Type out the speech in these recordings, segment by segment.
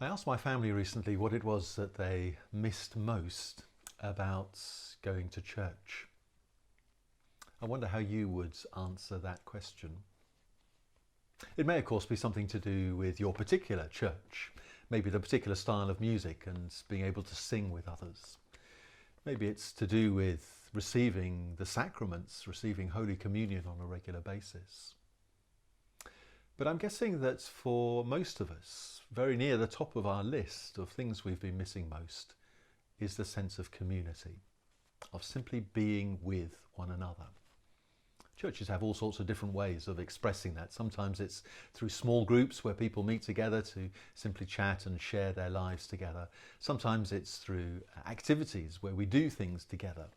I asked my family recently what it was that they missed most about going to church. I wonder how you would answer that question. It may, of course, be something to do with your particular church, maybe the particular style of music and being able to sing with others. Maybe it's to do with receiving the sacraments, receiving Holy Communion on a regular basis. But I'm guessing that for most of us, very near the top of our list of things we've been missing most is the sense of community, of simply being with one another. Churches have all sorts of different ways of expressing that. Sometimes it's through small groups where people meet together to simply chat and share their lives together. Sometimes it's through activities where we do things together.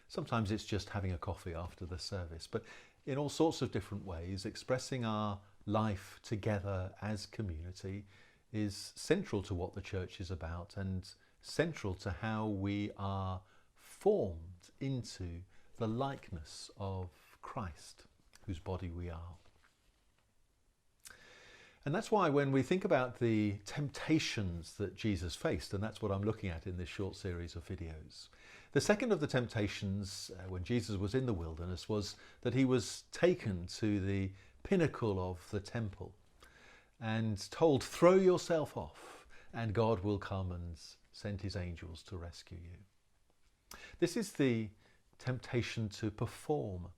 Sometimes it's just having a coffee after the service. But in all sorts of different ways, expressing our life together as community is central to what the church is about and central to how we are formed into the likeness of Christ, whose body we are. And that's why when we think about the temptations that Jesus faced, and that's what I'm looking at in this short series of videos, the second of the temptations when Jesus was in the wilderness was that he was taken to the pinnacle of the temple and told, throw yourself off and God will come and send his angels to rescue you. This is the temptation to perform,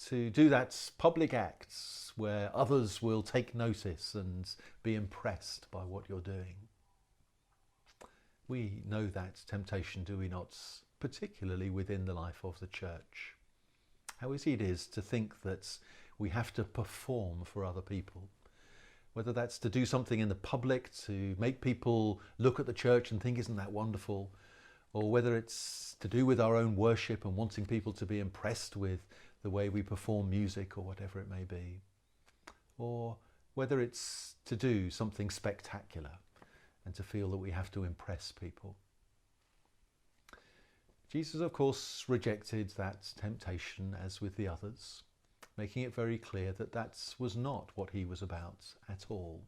to do that public acts where others will take notice and be impressed by what you're doing. We know that temptation, do we not, particularly within the life of the church. How easy it is to think that we have to perform for other people, whether that's to do something in the public to make people look at the church and think, isn't that wonderful? Or whether it's to do with our own worship and wanting people to be impressed with the way we perform music or whatever it may be. Or whether it's to do something spectacular and to feel that we have to impress people. Jesus, of course, rejected that temptation as with the others, making it very clear that that was not what he was about at all.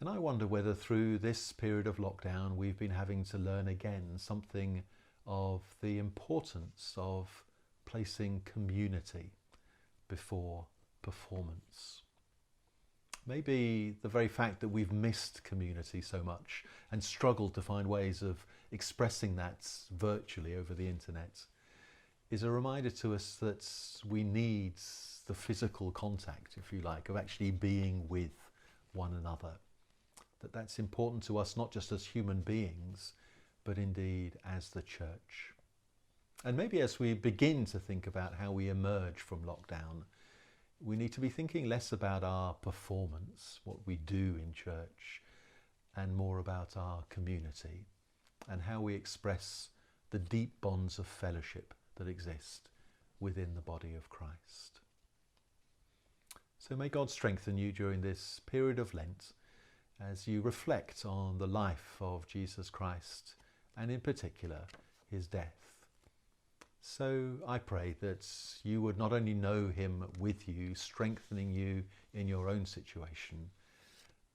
And I wonder whether through this period of lockdown we've been having to learn again something of the importance of placing community before performance. Maybe the very fact that we've missed community so much and struggled to find ways of expressing that virtually over the internet is a reminder to us that we need the physical contact, if you like, of actually being with one another. That's important to us, not just as human beings, but indeed as the church. And maybe as we begin to think about how we emerge from lockdown, we need to be thinking less about our performance, what we do in church, and more about our community and how we express the deep bonds of fellowship that exist within the body of Christ. So may God strengthen you during this period of Lent as you reflect on the life of Jesus Christ and in particular his death. So I pray that you would not only know him with you, strengthening you in your own situation,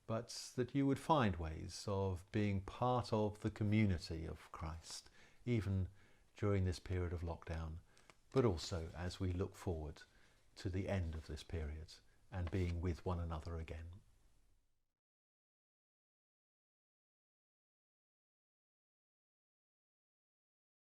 but that you would find ways of being part of the community of Christ, even during this period of lockdown, but also as we look forward to the end of this period and being with one another again.